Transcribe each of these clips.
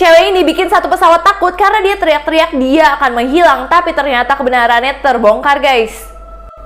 Cewek ini bikin satu pesawat takut karena dia teriak-teriak dia akan menghilang, tapi ternyata kebenarannya terbongkar guys.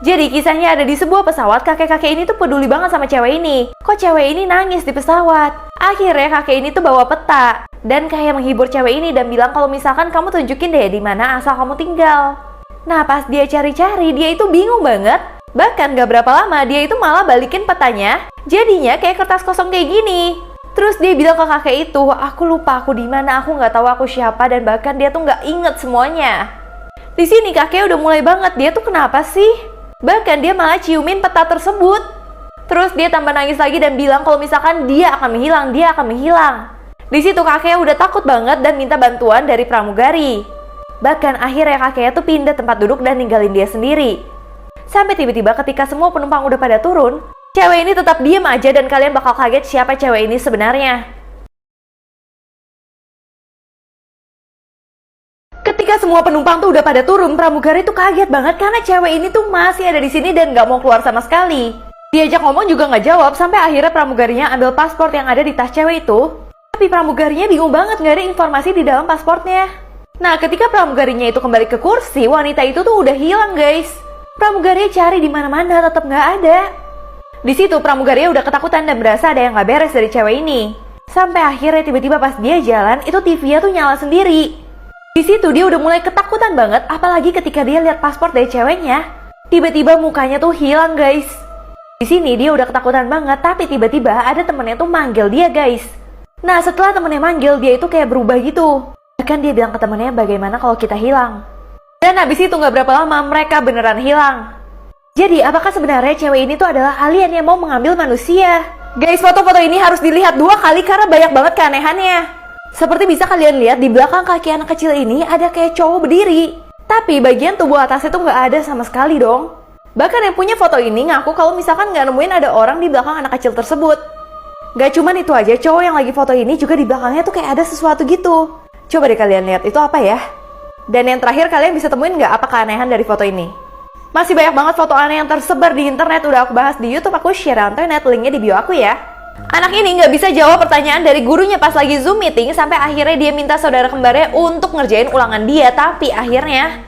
Jadi kisahnya ada di sebuah pesawat, kakek-kakek ini tuh peduli banget sama cewek ini. Kok cewek ini nangis di pesawat? Akhirnya kakek ini tuh bawa peta dan kayak menghibur cewek ini dan bilang kalau misalkan kamu tunjukin deh di mana asal kamu tinggal. Nah pas dia cari-cari dia itu bingung banget. Bahkan gak berapa lama dia itu malah balikin petanya, jadinya kayak kertas kosong kayak gini. Terus dia bilang ke kakek itu, aku lupa aku di mana, aku nggak tahu aku siapa, dan bahkan dia tuh nggak inget semuanya. Di sini kakek udah mulai banget, dia tuh kenapa sih? Bahkan dia malah ciumin peta tersebut. Terus dia tambah nangis lagi dan bilang kalau misalkan dia akan menghilang, dia akan menghilang. Di situ kakek udah takut banget dan minta bantuan dari pramugari. Bahkan akhirnya kakeknya tuh pindah tempat duduk dan ninggalin dia sendiri. Sampai tiba-tiba ketika semua penumpang udah pada turun, cewek ini tetap diem aja dan kalian bakal kaget siapa cewek ini sebenarnya. Ketika semua penumpang tuh udah pada turun, pramugari tuh kaget banget karena cewek ini tuh masih ada di sini dan gak mau keluar sama sekali. Diajak ngomong juga gak jawab sampai akhirnya pramugarinya ambil paspor yang ada di tas cewek itu. Tapi pramugarinya bingung banget gak ada informasi di dalam pasportnya. Nah ketika pramugarinya itu kembali ke kursi, wanita itu tuh udah hilang guys. Pramugarinya cari di mana-mana tetap gak ada. Di situ pramugarinya udah ketakutan dan berasa ada yang gak beres dari cewek ini. Sampai akhirnya tiba-tiba pas dia jalan, itu TV-nya tuh nyala sendiri. Di situ dia udah mulai ketakutan banget, apalagi ketika dia lihat paspor dari ceweknya. Tiba-tiba mukanya tuh hilang guys. Di sini dia udah ketakutan banget, tapi tiba-tiba ada temennya tuh manggil dia guys. Nah setelah temennya manggil, dia itu kayak berubah gitu. Bahkan dia bilang ke temennya bagaimana kalau kita hilang. Dan habis itu gak berapa lama mereka beneran hilang. Jadi apakah sebenarnya cewek ini tuh adalah alien yang mau mengambil manusia? Guys, foto-foto ini harus dilihat 2 kali karena banyak banget keanehannya. Seperti bisa kalian lihat di belakang kaki anak kecil ini ada kayak cowok berdiri. Tapi bagian tubuh atasnya tuh gak ada sama sekali dong. Bahkan yang punya foto ini ngaku kalau misalkan gak nemuin ada orang di belakang anak kecil tersebut. Gak cuman itu aja, cowok yang lagi foto ini juga di belakangnya tuh kayak ada sesuatu gitu. Coba deh kalian lihat, itu apa ya? Dan yang terakhir, kalian bisa temuin nggak apa keanehan dari foto ini? Masih banyak banget foto aneh yang tersebar di internet, udah aku bahas di YouTube, aku share on internet, linknya di bio aku ya. Anak ini nggak bisa jawab pertanyaan dari gurunya pas lagi Zoom meeting, sampai akhirnya dia minta saudara kembarnya untuk ngerjain ulangan dia, tapi akhirnya...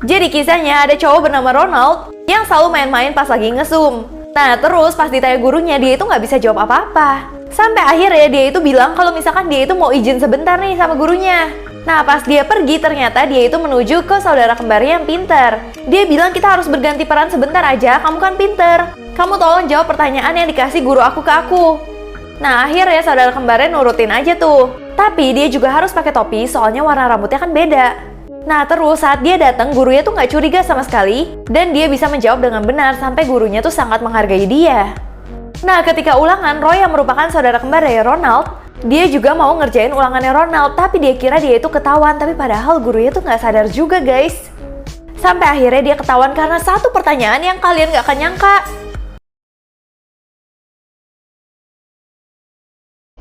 Jadi kisahnya ada cowok bernama Ronald yang selalu main-main pas lagi nge-zoom. Nah terus pas ditanya gurunya, dia itu nggak bisa jawab apa-apa. Sampai akhirnya dia itu bilang kalau misalkan dia itu mau izin sebentar nih sama gurunya. Nah pas dia pergi ternyata dia itu menuju ke saudara kembarnya yang pinter. Dia bilang kita harus berganti peran sebentar aja, kamu kan pinter. Kamu tolong jawab pertanyaan yang dikasih guru aku ke aku. Nah akhirnya saudara kembarnya nurutin aja tuh. Tapi dia juga harus pakai topi soalnya warna rambutnya kan beda. Nah terus saat dia datang gurunya tuh nggak curiga sama sekali. Dan dia bisa menjawab dengan benar sampai gurunya tuh sangat menghargai dia. Nah ketika ulangan, Roy yang merupakan saudara kembar dari Ronald, dia juga mau ngerjain ulangannya Ronald, tapi dia kira dia itu ketahuan, tapi padahal gurunya tuh nggak sadar juga guys. Sampai akhirnya dia ketahuan karena satu pertanyaan yang kalian nggak akan nyangka.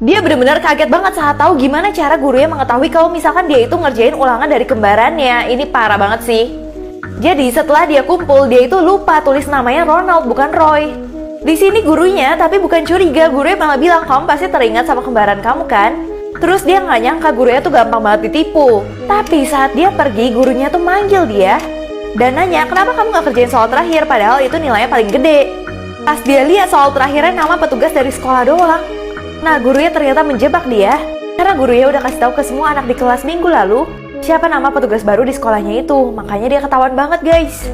Dia benar-benar kaget banget saat tahu gimana cara gurunya mengetahui kalau misalkan dia itu ngerjain ulangan dari kembarannya. Ini parah banget sih. Jadi setelah dia kumpul, dia itu lupa tulis namanya Ronald bukan Roy. Di sini gurunya tapi bukan curiga, gurunya malah bilang kamu pasti teringat sama kembaran kamu kan? Terus dia nggak nyangka gurunya tuh gampang banget ditipu. Tapi saat dia pergi, gurunya tuh manggil dia dan nanya kenapa kamu nggak kerjain soal terakhir padahal itu nilainya paling gede. Pas dia lihat soal terakhirnya nama petugas dari sekolah doang. Nah gurunya ternyata menjebak dia karena gurunya udah kasih tahu ke semua anak di kelas minggu lalu siapa nama petugas baru di sekolahnya itu. Makanya dia ketahuan banget guys.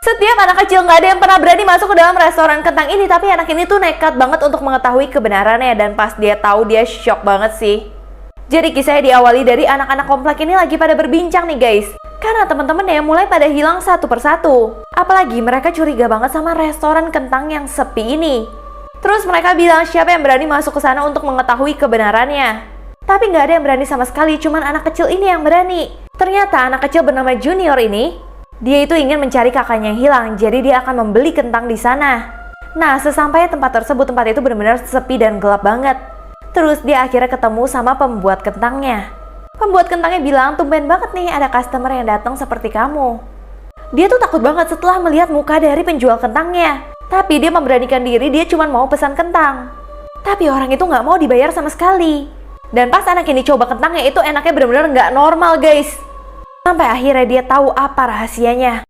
Setiap anak kecil nggak ada yang pernah berani masuk ke dalam restoran kentang ini, tapi anak ini tuh nekat banget untuk mengetahui kebenarannya dan pas dia tahu dia shock banget sih. Jadi kisahnya diawali dari anak-anak komplek ini lagi pada berbincang nih guys. Karena teman-temannya mulai pada hilang satu persatu. Apalagi mereka curiga banget sama restoran kentang yang sepi ini. Terus mereka bilang siapa yang berani masuk ke sana untuk mengetahui kebenarannya. Tapi nggak ada yang berani sama sekali, cuman anak kecil ini yang berani. Ternyata anak kecil bernama Junior ini, dia itu ingin mencari kakaknya yang hilang, jadi dia akan membeli kentang di sana. Nah, sesampainya tempat tersebut, tempat itu benar-benar sepi dan gelap banget. Terus dia akhirnya ketemu sama pembuat kentangnya. Pembuat kentangnya bilang, tumben banget nih ada customer yang datang seperti kamu. Dia tuh takut banget setelah melihat muka dari penjual kentangnya. Tapi dia memberanikan diri, dia cuma mau pesan kentang. Tapi orang itu nggak mau dibayar sama sekali. Dan pas anak ini coba kentangnya itu enaknya bener-bener nggak normal guys. Sampai akhirnya dia tahu apa rahasianya.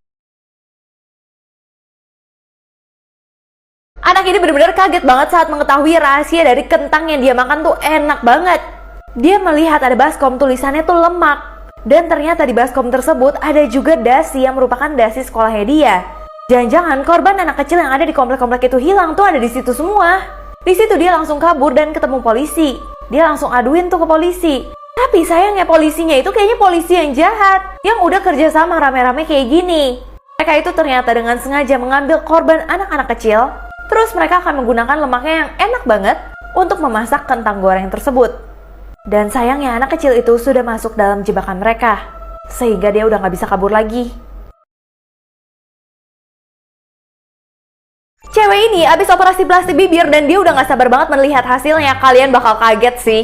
Anak ini bener-bener kaget banget saat mengetahui rahasia dari kentang yang dia makan tuh enak banget. Dia melihat ada baskom tulisannya tuh lemak. Dan ternyata di baskom tersebut ada juga dasi yang merupakan dasi sekolahnya dia. Jangan-jangan korban anak kecil yang ada di komplek-komplek itu hilang tuh ada di situ semua. Di situ dia langsung kabur dan ketemu polisi. Dia langsung aduin tuh ke polisi. Tapi sayangnya polisinya itu kayaknya polisi yang jahat, yang udah kerja sama rame-rame kayak gini. Mereka itu ternyata dengan sengaja mengambil korban anak-anak kecil. Terus mereka akan menggunakan lemaknya yang enak banget untuk memasak kentang goreng tersebut. Dan sayangnya anak kecil itu sudah masuk dalam jebakan mereka. Sehingga dia udah gak bisa kabur lagi. Cewek ini abis operasi plastik bibir dan dia udah gak sabar banget melihat hasilnya. Kalian bakal kaget sih.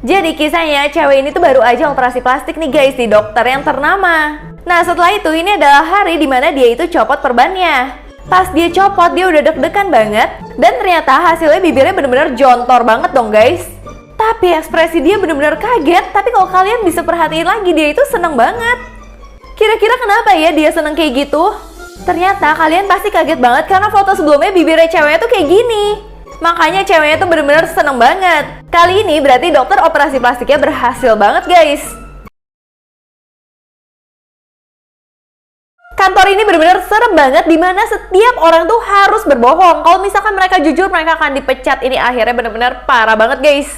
Jadi kisahnya cewek ini tuh baru aja operasi plastik nih guys di dokter yang ternama. Nah setelah itu ini adalah hari dimana dia itu copot perbannya. Pas dia copot dia udah deg-degan banget. Dan ternyata hasilnya bibirnya bener-bener jontor banget dong guys. Tapi ekspresi dia bener-bener kaget. Tapi kalau kalian bisa perhatiin lagi dia itu seneng banget. Kira-kira kenapa ya dia seneng kayak gitu? Ternyata kalian pasti kaget banget karena foto sebelumnya bibirnya ceweknya tuh kayak gini. Makanya ceweknya tuh bener-bener seneng banget. Kali ini berarti dokter operasi plastiknya berhasil banget guys. Kantor ini bener-bener serem banget dimana setiap orang tuh harus berbohong. Kalau misalkan mereka jujur mereka akan dipecat. Ini akhirnya bener-bener parah banget guys.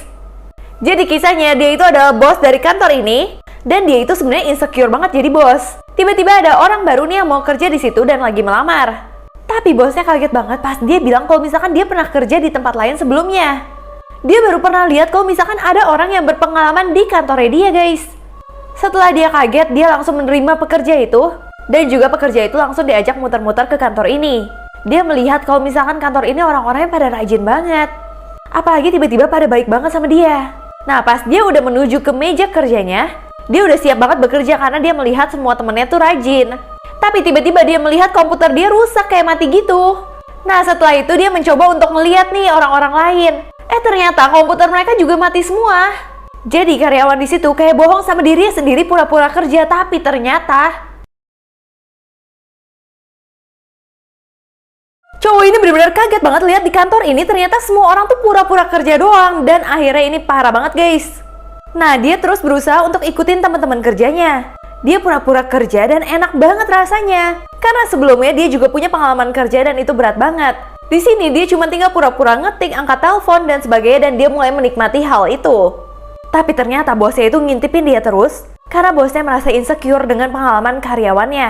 Jadi kisahnya dia itu adalah bos dari kantor ini. Dan dia itu sebenarnya insecure banget jadi bos. Tiba-tiba ada orang baru nih yang mau kerja di situ dan lagi melamar. Tapi bosnya kaget banget pas dia bilang kalau misalkan dia pernah kerja di tempat lain sebelumnya. Dia baru pernah lihat kalau misalkan ada orang yang berpengalaman di kantornya dia guys. Setelah dia kaget dia langsung menerima pekerja itu. Dan juga pekerja itu langsung diajak muter-muter ke kantor ini. Dia melihat kalau misalkan kantor ini orang-orangnya pada rajin banget. Apalagi tiba-tiba pada baik banget sama dia. Nah pas dia udah menuju ke meja kerjanya, dia udah siap banget bekerja karena dia melihat semua temennya tuh rajin. Tapi tiba-tiba dia melihat komputer dia rusak kayak mati gitu. Nah setelah itu dia mencoba untuk melihat nih orang-orang lain. Ternyata komputer mereka juga mati semua. Jadi karyawan di situ kayak bohong sama dirinya sendiri pura-pura kerja. Tapi ternyata cowok ini benar-benar kaget banget lihat di kantor ini ternyata semua orang tuh pura-pura kerja doang. Dan akhirnya ini parah banget guys. Nah dia terus berusaha untuk ikutin teman-teman kerjanya. Dia pura-pura kerja dan enak banget rasanya. Karena sebelumnya dia juga punya pengalaman kerja dan itu berat banget. Di sini dia cuma tinggal pura-pura ngetik, angkat telepon dan sebagainya dan dia mulai menikmati hal itu. Tapi ternyata bosnya itu ngintipin dia terus. Karena bosnya merasa insecure dengan pengalaman karyawannya.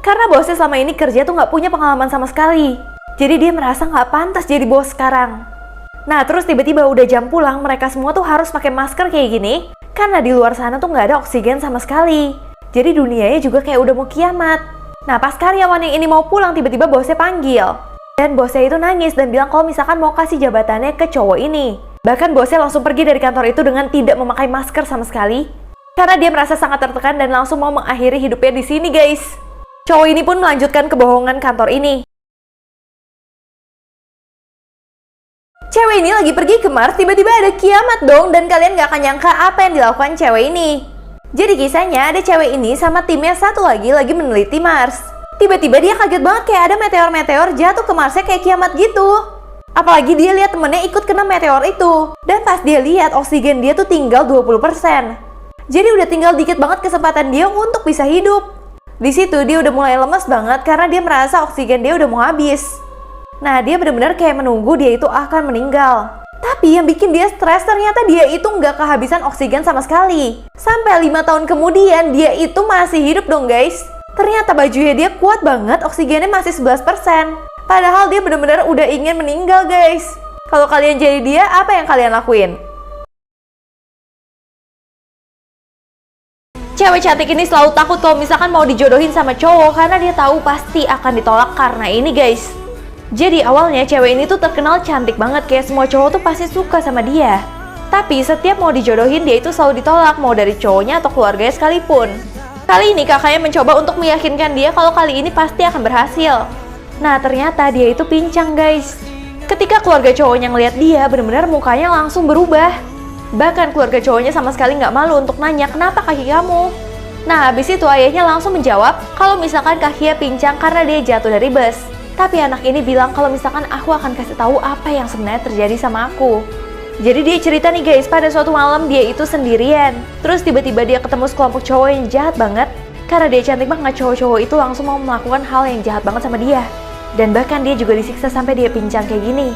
Karena bosnya selama ini kerja tuh nggak punya pengalaman sama sekali. Jadi dia merasa nggak pantas jadi bos sekarang. Nah terus tiba-tiba udah jam pulang mereka semua tuh harus pakai masker kayak gini. Karena di luar sana tuh nggak ada oksigen sama sekali. Jadi dunianya juga kayak udah mau kiamat. Nah pas karyawan yang ini mau pulang tiba-tiba bosnya panggil. Dan bosnya itu nangis dan bilang kalau misalkan mau kasih jabatannya ke cowok ini. Bahkan bosnya langsung pergi dari kantor itu dengan tidak memakai masker sama sekali. Karena dia merasa sangat tertekan dan langsung mau mengakhiri hidupnya di sini guys. Cowok ini pun melanjutkan kebohongan kantor ini. Cewek ini lagi pergi ke Mars, tiba-tiba ada kiamat dong. Dan kalian gak akan nyangka apa yang dilakukan cewek ini. Jadi kisahnya ada cewek ini sama timnya satu lagi meneliti Mars. Tiba-tiba dia kaget banget kayak ada meteor-meteor jatuh ke Marsnya kayak kiamat gitu. Apalagi dia lihat temennya ikut kena meteor itu. Dan pas dia lihat oksigen dia tuh tinggal 20%. Jadi udah tinggal dikit banget kesempatan dia untuk bisa hidup. Di situ dia udah mulai lemes banget karena dia merasa oksigen dia udah mau habis. Nah dia benar-benar kayak menunggu dia itu akan meninggal. Tapi yang bikin dia stres ternyata dia itu nggak kehabisan oksigen sama sekali. Sampai 5 tahun kemudian dia itu masih hidup dong guys. Ternyata bajunya dia kuat banget, oksigennya masih 11%. Padahal dia benar-benar udah ingin meninggal guys. Kalau kalian jadi dia, apa yang kalian lakuin? Cewek cantik ini selalu takut kalau misalkan mau dijodohin sama cowok karena dia tahu pasti akan ditolak karena ini guys. Jadi awalnya cewek ini tuh terkenal cantik banget, kayak semua cowok tuh pasti suka sama dia. Tapi setiap mau dijodohin dia itu selalu ditolak, mau dari cowoknya atau keluarganya sekalipun. Kali ini kakaknya mencoba untuk meyakinkan dia kalau kali ini pasti akan berhasil. Nah ternyata dia itu pincang guys. Ketika keluarga cowoknya ngeliat dia, bener-bener mukanya langsung berubah. Bahkan keluarga cowoknya sama sekali nggak malu untuk nanya kenapa kaki kamu. Nah, habis itu ayahnya langsung menjawab kalau misalkan kakinya pincang karena dia jatuh dari bus. Tapi anak ini bilang kalau misalkan aku akan kasih tahu apa yang sebenarnya terjadi sama aku. Jadi dia cerita nih guys, pada suatu malam dia itu sendirian. Terus tiba-tiba dia ketemu sekelompok cowok yang jahat banget. Karena dia cantik banget, cowok-cowok itu langsung mau melakukan hal yang jahat banget sama dia. Dan bahkan dia juga disiksa sampai dia pincang kayak gini.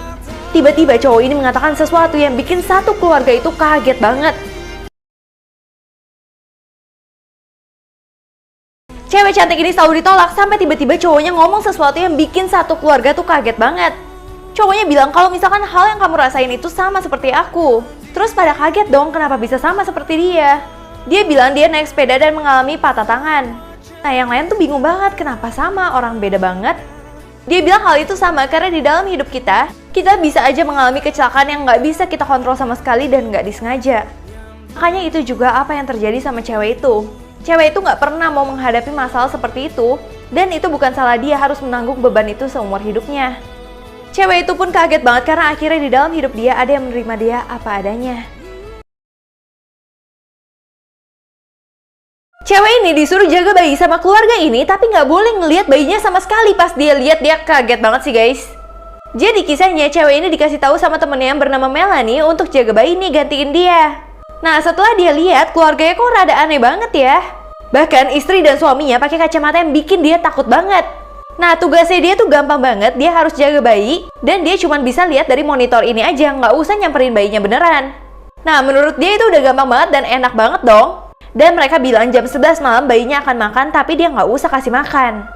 Tiba-tiba cowok ini mengatakan sesuatu yang bikin satu keluarga itu kaget banget. Cewek cantik ini selalu ditolak sampai tiba-tiba cowoknya ngomong sesuatu yang bikin satu keluarga tuh kaget banget. Cowoknya bilang kalau misalkan hal yang kamu rasain itu sama seperti aku. Terus pada kaget dong kenapa bisa sama seperti dia. Dia bilang dia naik sepeda dan mengalami patah tangan. Nah yang lain tuh bingung banget kenapa sama, orang beda banget. Dia bilang hal itu sama karena di dalam hidup kita bisa aja mengalami kecelakaan yang nggak bisa kita kontrol sama sekali dan nggak disengaja. Makanya itu juga apa yang terjadi sama cewek itu. Cewek itu nggak pernah mau menghadapi masalah seperti itu, dan itu bukan salah dia harus menanggung beban itu seumur hidupnya. Cewek itu pun kaget banget karena akhirnya di dalam hidup dia ada yang menerima dia apa adanya. Cewek ini disuruh jaga bayi sama keluarga ini, tapi nggak boleh ngelihat bayinya sama sekali. Pas dia lihat, dia kaget banget sih guys. Jadi kisahnya cewek ini dikasih tahu sama temennya yang bernama Melanie untuk jaga bayi ini, gantiin dia. Nah setelah dia lihat, keluarganya kok rada aneh banget ya. Bahkan istri dan suaminya pakai kacamata yang bikin dia takut banget. Nah tugasnya dia tuh gampang banget, dia harus jaga bayi dan dia cuma bisa lihat dari monitor ini aja, nggak usah nyamperin bayinya beneran. Nah menurut dia itu udah gampang banget dan enak banget dong. Dan mereka bilang jam 11 malam bayinya akan makan, tapi dia nggak usah kasih makan.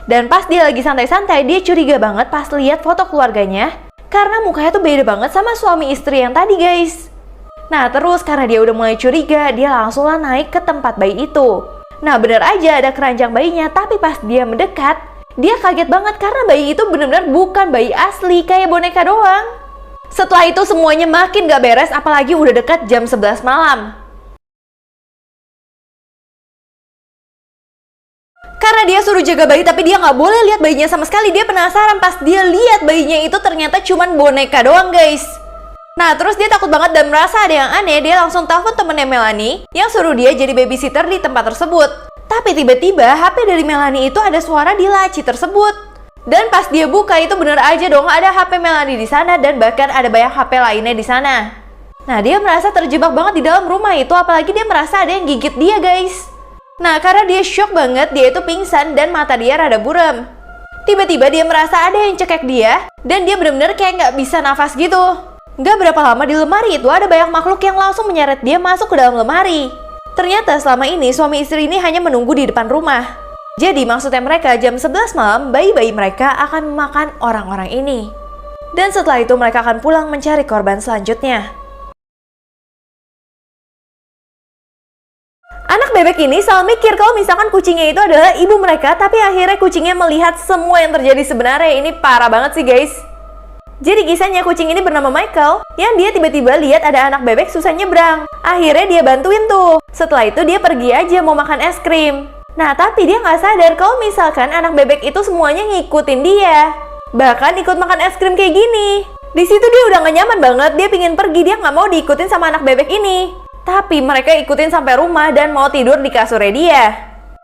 Dan pas dia lagi santai-santai, dia curiga banget pas lihat foto keluarganya, karena mukanya tuh beda banget sama suami istri yang tadi guys. Nah terus karena dia udah mulai curiga, dia langsung lah naik ke tempat bayi itu. Nah bener aja ada keranjang bayinya, tapi pas dia mendekat, dia kaget banget karena bayi itu bener-bener bukan bayi asli, kayak boneka doang. Setelah itu semuanya makin gak beres, apalagi udah dekat jam 11 malam. Karena dia suruh jaga bayi tapi dia nggak boleh lihat bayinya sama sekali. Dia penasaran pas dia lihat bayinya itu ternyata cuman boneka doang guys. Nah terus dia takut banget dan merasa ada yang aneh. Dia langsung telepon temennya Melanie yang suruh dia jadi babysitter di tempat tersebut. Tapi tiba-tiba HP dari Melanie itu ada suara di laci tersebut. Dan pas dia buka itu bener aja dong ada HP Melanie di sana dan bahkan ada banyak HP lainnya di sana. Nah dia merasa terjebak banget di dalam rumah itu, apalagi dia merasa ada yang gigit dia guys. Nah karena dia shock banget, dia itu pingsan dan mata dia rada buram. Tiba-tiba dia merasa ada yang cekek dia dan dia bener-bener kayak nggak bisa nafas gitu. Gak berapa lama di lemari itu ada banyak makhluk yang langsung menyeret dia masuk ke dalam lemari. Ternyata selama ini suami istri ini hanya menunggu di depan rumah. Jadi maksudnya mereka jam 11 malam bayi-bayi mereka akan memakan orang-orang ini. Dan setelah itu mereka akan pulang mencari korban selanjutnya. Anak bebek ini selalu mikir kalau misalkan kucingnya itu adalah ibu mereka, tapi akhirnya kucingnya melihat semua yang terjadi sebenarnya. Ini parah banget sih guys. Jadi kisahnya kucing ini bernama Michael, yang dia tiba-tiba lihat ada anak bebek susah nyebrang. Akhirnya dia bantuin tuh. Setelah itu dia pergi aja mau makan es krim. Nah tapi dia nggak sadar kalau misalkan anak bebek itu semuanya ngikutin dia. Bahkan ikut makan es krim kayak gini. Di situ dia udah gak nyaman banget, dia pingin pergi, dia nggak mau diikutin sama anak bebek ini. Tapi mereka ikutin sampai rumah dan mau tidur di kasurnya dia.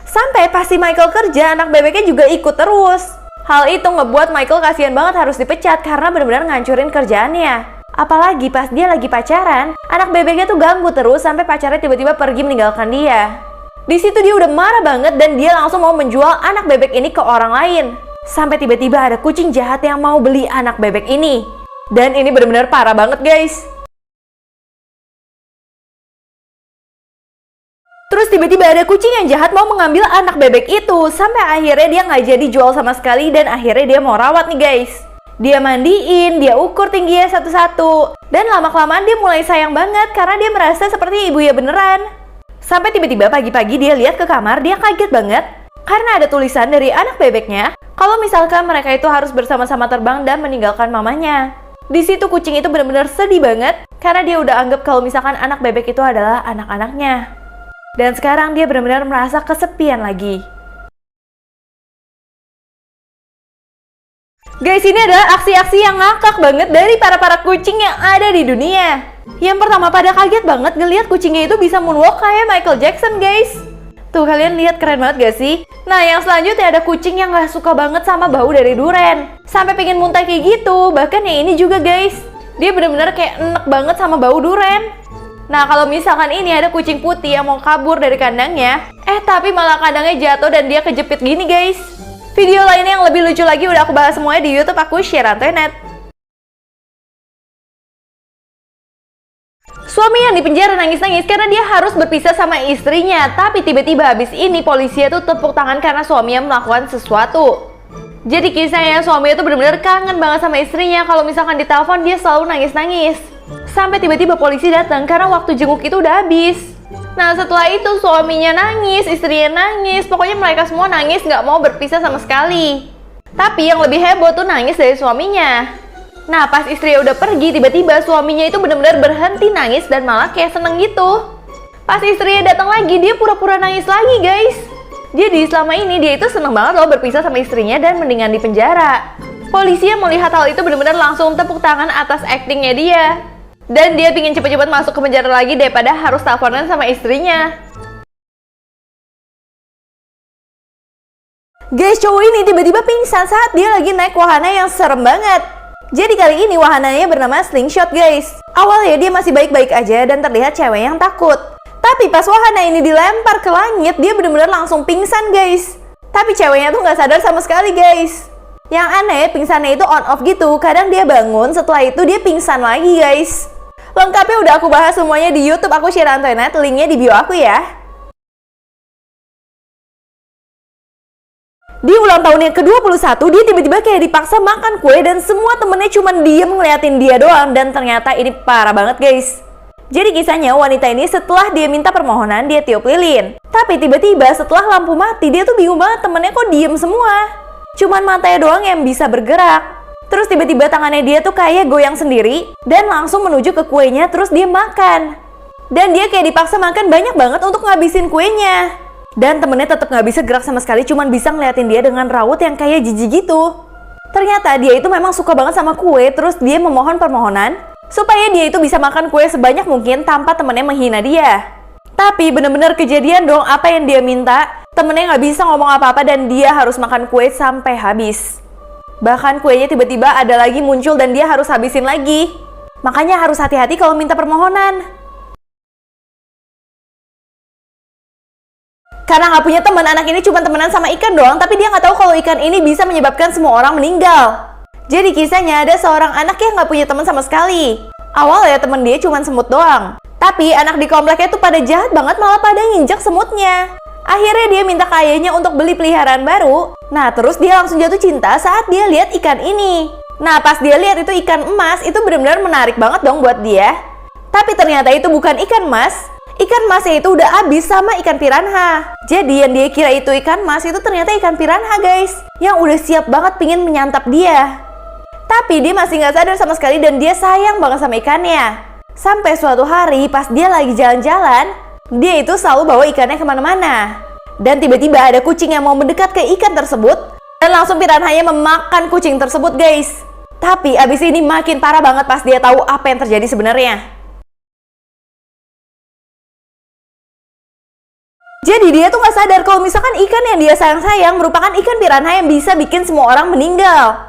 Sampai pasti Michael kerja, anak bebeknya juga ikut terus. Hal itu ngebuat Michael kasihan banget harus dipecat karena benar-benar ngancurin kerjaannya. Apalagi pas dia lagi pacaran, anak bebeknya tuh ganggu terus sampai pacarnya tiba-tiba pergi meninggalkan dia. Di situ dia udah marah banget dan dia langsung mau menjual anak bebek ini ke orang lain. Sampai tiba-tiba ada kucing jahat yang mau beli anak bebek ini. Dan ini benar-benar parah banget guys. Terus tiba-tiba ada kucing yang jahat mau mengambil anak bebek itu. Sampai akhirnya dia nggak jadi jual sama sekali dan akhirnya dia mau rawat nih guys. Dia mandiin, dia ukur tingginya satu-satu. Dan lama-kelamaan dia mulai sayang banget karena dia merasa seperti ibunya beneran. Sampai tiba-tiba pagi-pagi dia lihat ke kamar, dia kaget banget. Karena ada tulisan dari anak bebeknya, kalau misalkan mereka itu harus bersama-sama terbang dan meninggalkan mamanya. Di situ kucing itu benar-benar sedih banget karena dia udah anggap kalau misalkan anak bebek itu adalah anak-anaknya. Dan sekarang dia benar-benar merasa kesepian lagi. Guys, ini adalah aksi-aksi yang ngakak banget dari para kucing yang ada di dunia. Yang pertama, pada kaget banget ngelihat kucingnya itu bisa moonwalk kayak Michael Jackson, guys. Tuh, kalian lihat keren banget gak sih? Nah, yang selanjutnya ada kucing yang gak suka banget sama bau dari duren. Sampai pengen muntah kayak gitu. Bahkan yang ini juga, guys. Dia bener-bener kayak enek banget sama bau duren. Nah, kalau misalkan ini ada kucing putih yang mau kabur dari kandangnya, tapi malah kandangnya jatuh dan dia kejepit gini, guys. Video lainnya yang lebih lucu lagi udah aku bahas semuanya di YouTube aku, Shierantoynet. Suami yang dipenjara nangis-nangis karena dia harus berpisah sama istrinya. Tapi tiba-tiba habis ini polisinya tuh tepuk tangan karena suaminya melakukan sesuatu. Jadi kisahnya suaminya tuh bener-bener kangen banget sama istrinya. Kalau misalkan ditelepon dia selalu nangis-nangis. Sampai tiba-tiba polisi datang karena waktu jenguk itu udah habis. Nah, setelah itu suaminya nangis, istrinya nangis, pokoknya mereka semua nangis nggak mau berpisah sama sekali. Tapi yang lebih heboh tuh nangis dari suaminya. Nah, pas istrinya udah pergi, tiba-tiba suaminya itu benar-benar berhenti nangis dan malah kayak seneng gitu. Pas istrinya datang lagi, dia pura-pura nangis lagi, guys. Jadi selama ini dia itu seneng banget loh berpisah sama istrinya dan mendingan di penjara. Polisi yang melihat hal itu benar-benar langsung tepuk tangan atas aktingnya dia. Dan dia pingin cepet-cepet masuk ke penjara lagi daripada harus teleponan sama istrinya. Guys, cowok ini tiba-tiba pingsan saat dia lagi naik wahana yang serem banget. Jadi kali ini wahananya bernama Slingshot, guys. Awalnya dia masih baik-baik aja dan terlihat cewek yang takut. Tapi pas wahana ini dilempar ke langit, dia benar-benar langsung pingsan, guys. Tapi ceweknya tuh nggak sadar sama sekali, guys. Yang aneh, pingsannya itu on-off gitu. Kadang dia bangun, setelah itu dia pingsan lagi, guys. Lengkapnya udah aku bahas semuanya di YouTube aku, Shierantoynet, linknya di bio aku ya. Di ulang tahun yang ke-21, dia tiba-tiba kayak dipaksa makan kue dan semua temennya cuma diem ngeliatin dia doang. Dan ternyata ini parah banget, guys. Jadi kisahnya wanita ini setelah dia minta permohonan, dia tiup lilin. Tapi tiba-tiba setelah lampu mati, dia tuh bingung banget temennya kok diem semua. Cuman matanya doang yang bisa bergerak. Terus tiba-tiba tangannya dia tuh kayak goyang sendiri dan langsung menuju ke kuenya, terus dia makan. Dan dia kayak dipaksa makan banyak banget untuk ngabisin kuenya. Dan temennya tetap nggak bisa gerak sama sekali, cuman bisa ngeliatin dia dengan raut yang kayak jijik gitu. Ternyata dia itu memang suka banget sama kue, terus dia memohon permohonan supaya dia itu bisa makan kue sebanyak mungkin tanpa temennya menghina dia. Tapi bener-bener kejadian dong apa yang dia minta. Temennya nggak bisa ngomong apa-apa dan dia harus makan kue sampai habis. Bahkan kuenya tiba-tiba ada lagi muncul dan dia harus habisin lagi. Makanya harus hati-hati kalau minta permohonan. Karena nggak punya teman, anak ini cuma temenan sama ikan doang, tapi dia nggak tahu kalau ikan ini bisa menyebabkan semua orang meninggal. Jadi kisahnya ada seorang anak yang nggak punya teman sama sekali. Awalnya temen dia cuma semut doang. Tapi anak di kompleknya tuh pada jahat banget, malah pada nginjek semutnya. Akhirnya dia minta ke ayahnya untuk beli peliharaan baru. Nah, terus dia langsung jatuh cinta saat dia lihat ikan ini. Nah, pas dia lihat itu ikan emas, itu benar-benar menarik banget dong buat dia. Tapi ternyata itu bukan ikan emas. Ikan emasnya itu udah habis sama ikan piranha. Jadi yang dia kira itu ikan emas, itu ternyata ikan piranha, guys. Yang udah siap banget pingin menyantap dia. Tapi dia masih nggak sadar sama sekali dan dia sayang banget sama ikannya. Sampai suatu hari pas dia lagi jalan-jalan, dia itu selalu bawa ikannya kemana-mana. Dan tiba-tiba ada kucing yang mau mendekat ke ikan tersebut. Dan langsung piranhanya memakan kucing tersebut, guys. Tapi abis ini makin parah banget pas dia tahu apa yang terjadi sebenarnya. Jadi dia tuh gak sadar kalau misalkan ikan yang dia sayang-sayang merupakan ikan piranha yang bisa bikin semua orang meninggal.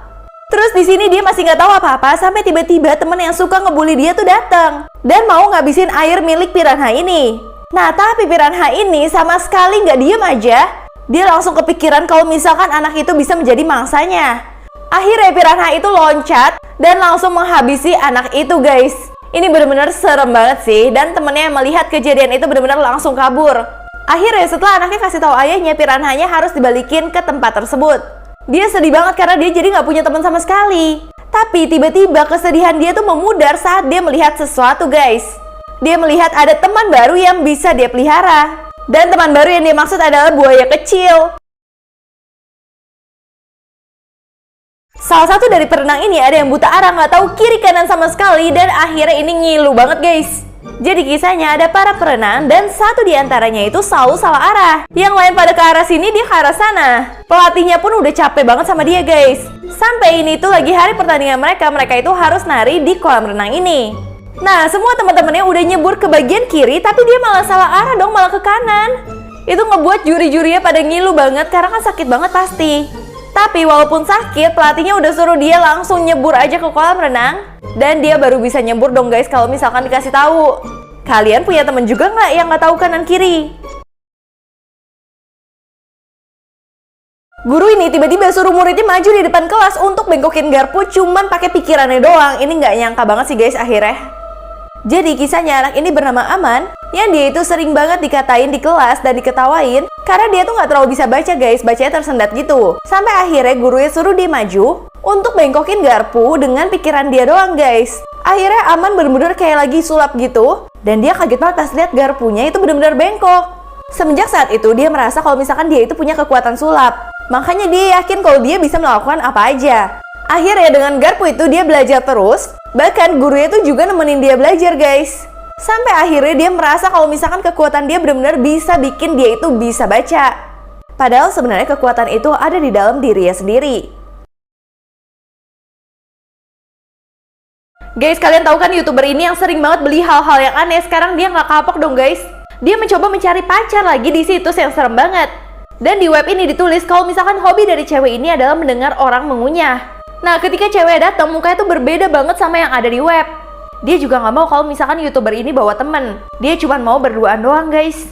Terus di sini dia masih nggak tahu apa-apa sampai tiba-tiba temen yang suka ngebully dia tuh datang dan mau ngabisin air milik piranha ini. Nah, tapi piranha ini sama sekali nggak diem aja. Dia langsung kepikiran kalau misalkan anak itu bisa menjadi mangsanya. Akhirnya piranha itu loncat dan langsung menghabisi anak itu, guys. Ini benar-benar serem banget sih. Dan temennya yang melihat kejadian itu benar-benar langsung kabur. Akhirnya setelah anaknya kasih tahu ayahnya, piranhanya harus dibalikin ke tempat tersebut. Dia sedih banget karena dia jadi nggak punya teman sama sekali. Tapi tiba-tiba kesedihan dia tuh memudar saat dia melihat sesuatu, guys. Dia melihat ada teman baru yang bisa dia pelihara. Dan teman baru yang dia maksud adalah buaya kecil. Salah satu dari perenang ini ada yang buta arah, nggak tahu kiri kanan sama sekali. Dan akhirnya ini ngilu banget, guys. Jadi kisahnya ada para perenang dan satu diantaranya itu selalu salah arah. Yang lain pada ke arah sini, dia ke arah sana. Pelatihnya pun udah capek banget sama dia, guys. Sampai ini tuh lagi hari pertandingan mereka itu harus nari di kolam renang ini. Nah, semua teman-temannya udah nyebur ke bagian kiri, tapi dia malah salah arah dong, malah ke kanan. Itu ngebuat juri-jurinya pada ngilu banget karena kan sakit banget pasti. Tapi walaupun sakit, pelatihnya udah suruh dia langsung nyebur aja ke kolam renang. Dan dia baru bisa nyebur dong guys kalau misalkan dikasih tahu. Kalian punya temen juga nggak yang nggak tahu kanan kiri? Guru ini tiba-tiba suruh muridnya maju di depan kelas untuk bengkokin garpu cuman pakai pikirannya doang. Ini nggak nyangka banget sih guys akhirnya. Jadi kisahnya anak ini bernama Aman, yang dia itu sering banget dikatain di kelas dan diketawain karena dia tuh nggak terlalu bisa baca guys, bacanya tersendat gitu. Sampai akhirnya gurunya suruh dia maju untuk bengkokin garpu dengan pikiran dia doang guys. Akhirnya Aman bener-bener kayak lagi sulap gitu, dan dia kaget banget pas lihat garpunya itu bener-bener bengkok. Semenjak saat itu dia merasa kalau misalkan dia itu punya kekuatan sulap. Makanya dia yakin kalau dia bisa melakukan apa aja. Akhirnya dengan garpu itu dia belajar terus. Bahkan gurunya itu juga nemenin dia belajar guys. Sampai akhirnya dia merasa kalau misalkan kekuatan dia benar-benar bisa bikin dia itu bisa baca. Padahal sebenarnya kekuatan itu ada di dalam dirinya sendiri. Guys, kalian tahu kan YouTuber ini yang sering banget beli hal-hal yang aneh. Sekarang dia nggak kapok dong guys. Dia mencoba mencari pacar lagi di situs yang serem banget. Dan di web ini ditulis kalau misalkan hobi dari cewek ini adalah mendengar orang mengunyah. Nah, ketika cewek datang, mukanya tuh berbeda banget sama yang ada di web. Dia juga nggak mau kalau misalkan YouTuber ini bawa temen. Dia cuma mau berduaan doang guys.